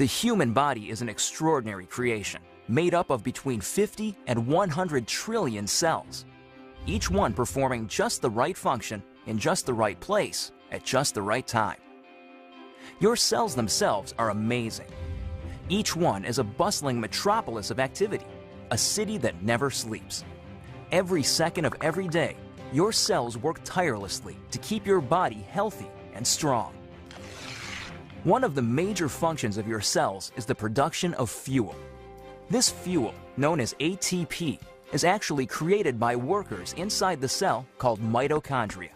The human body is an extraordinary creation, made up of between 50 and 100 trillion cells, each one performing just the right function in just the right place at just the right time. Your cells themselves are amazing. Each one is a bustling metropolis of activity, a city that never sleeps. Every second of every day, your cells work tirelessly to keep your body healthy and strong. One of the major functions of your cells is the production of fuel. This fuel, known as ATP, is actually created by workers inside the cell called mitochondria.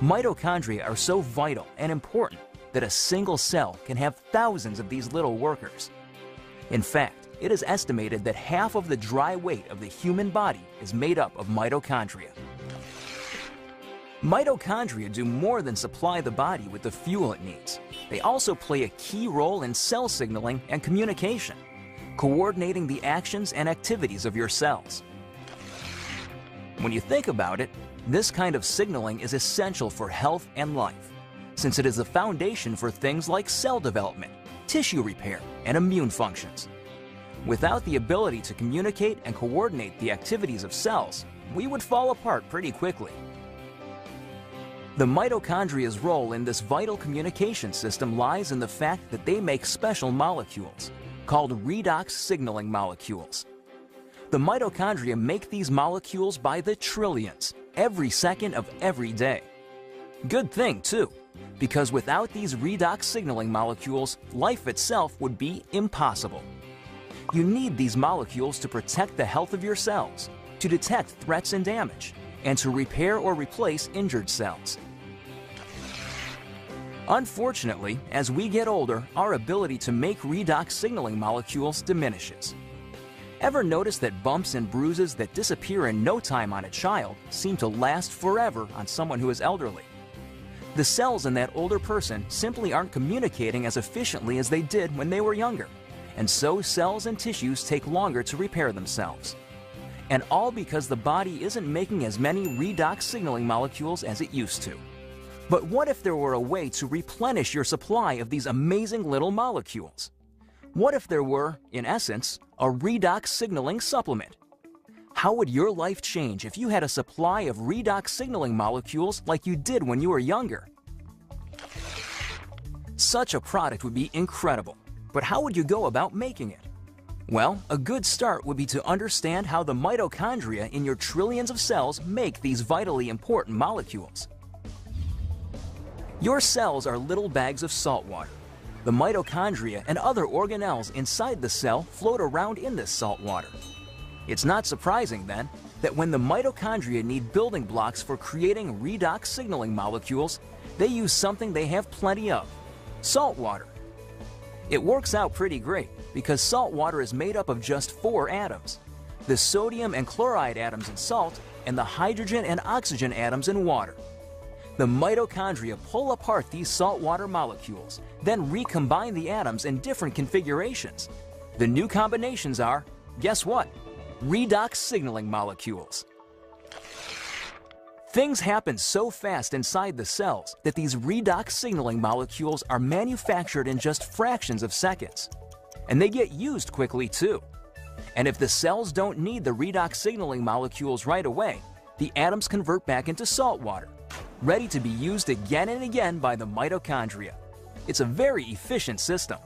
Mitochondria are so vital and important that a single cell can have thousands of these little workers. In fact, it is estimated that half of the dry weight of the human body is made up of mitochondria. Mitochondria do more than supply the body with the fuel it needs. They also play a key role in cell signaling and communication, coordinating the actions and activities of your cells. When you think about it, this kind of signaling is essential for health and life, since it is the foundation for things like cell development, tissue repair, and immune functions. Without the ability to communicate and coordinate the activities of cells, we would fall apart pretty quickly. The mitochondria's role in this vital communication system lies in the fact that they make special molecules, called redox signaling molecules. The mitochondria make these molecules by the trillions, every second of every day. Good thing, too, because without these redox signaling molecules, life itself would be impossible. You need these molecules to protect the health of your cells, to detect threats and damage, and to repair or replace injured cells. Unfortunately, as we get older, our ability to make redox signaling molecules diminishes. Ever notice that bumps and bruises that disappear in no time on a child seem to last forever on someone who is elderly? The cells in that older person simply aren't communicating as efficiently as they did when they were younger, and so cells and tissues take longer to repair themselves. And all because the body isn't making as many redox signaling molecules as it used to. But what if there were a way to replenish your supply of these amazing little molecules? What if there were, in essence, a redox signaling supplement? How would your life change if you had a supply of redox signaling molecules like you did when you were younger? Such a product would be incredible, but how would you go about making it? Well, a good start would be to understand how the mitochondria in your trillions of cells make these vitally important molecules. Your cells are little bags of salt water. The mitochondria and other organelles inside the cell float around in this salt water. It's not surprising, then, that when the mitochondria need building blocks for creating redox signaling molecules, they use something they have plenty of: salt water. It works out pretty great because salt water is made up of just 4 atoms: the sodium and chloride atoms in salt and the hydrogen and oxygen atoms in water. The mitochondria pull apart these saltwater molecules, then recombine the atoms in different configurations. The new combinations are, guess what? Redox signaling molecules. Things happen so fast inside the cells that these redox signaling molecules are manufactured in just fractions of seconds. And they get used quickly too. And if the cells don't need the redox signaling molecules right away, the atoms convert back into salt water, ready to be used again and again by the mitochondria. It's a very efficient system.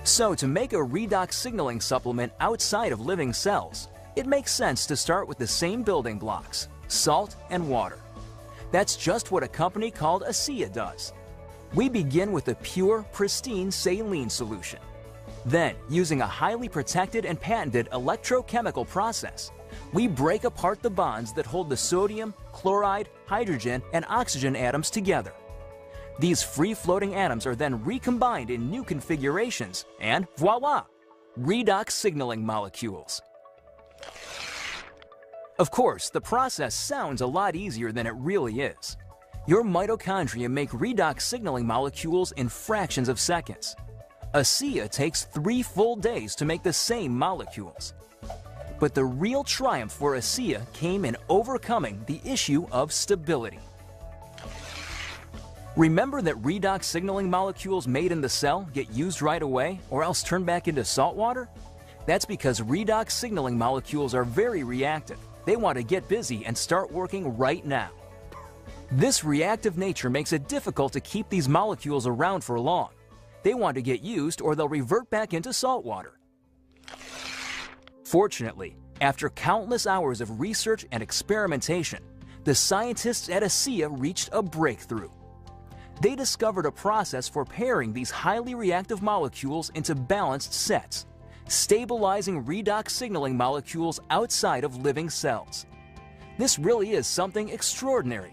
So to make a redox signaling supplement outside of living cells, it makes sense to start with the same building blocks: salt and water. That's just what a company called ASEA does. We begin with a pure, pristine saline solution. Then, using a highly protected and patented electrochemical process, we break apart the bonds that hold the sodium, chloride, hydrogen, and oxygen atoms together. These free-floating atoms are then recombined in new configurations, and voila! Redox signaling molecules. Of course, the process sounds a lot easier than it really is. Your mitochondria make redox signaling molecules in fractions of seconds. ASEA takes 3 full days to make the same molecules. But the real triumph for ASEA came in overcoming the issue of stability. Remember that redox signaling molecules made in the cell get used right away or else turn back into salt water? That's because redox signaling molecules are very reactive. They want to get busy and start working right now. This reactive nature makes it difficult to keep these molecules around for long. They want to get used or they'll revert back into salt water. Fortunately, after countless hours of research and experimentation, the scientists at ASEA reached a breakthrough. They discovered a process for pairing these highly reactive molecules into balanced sets, stabilizing redox signaling molecules outside of living cells. This really is something extraordinary.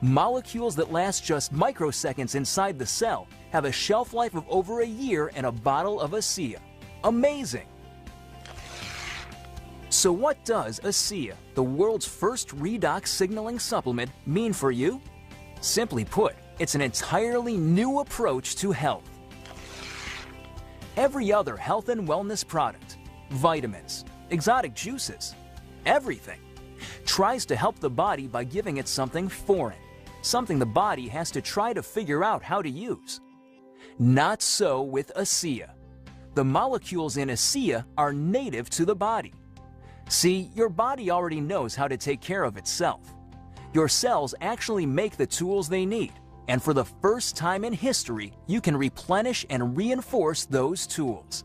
Molecules that last just microseconds inside the cell have a shelf life of over a year in a bottle of ASEA. Amazing! So what does ASEA, the world's first redox signaling supplement, mean for you? Simply put, it's an entirely new approach to health. Every other health and wellness product, vitamins, exotic juices, everything, tries to help the body by giving it something foreign, something the body has to try to figure out how to use. Not so with ASEA. The molecules in ASEA are native to the body. See, your body already knows how to take care of itself. Your cells actually make the tools they need, and for the first time in history, you can replenish and reinforce those tools.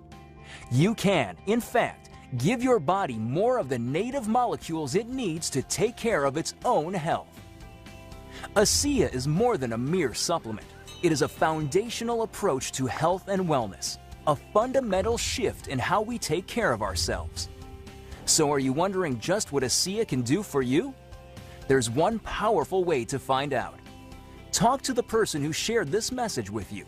You can, in fact, give your body more of the native molecules it needs to take care of its own health. ASEA is more than a mere supplement. It is a foundational approach to health and wellness, a fundamental shift in how we take care of ourselves. So are you wondering just what ASEA can do for you? There's one powerful way to find out. Talk to the person who shared this message with you.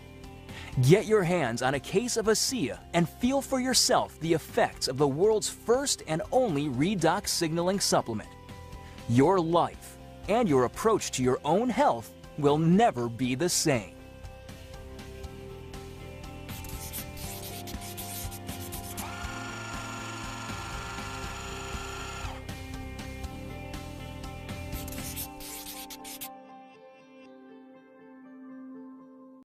Get your hands on a case of ASEA and feel for yourself the effects of the world's first and only redox signaling supplement. Your life and your approach to your own health will never be the same.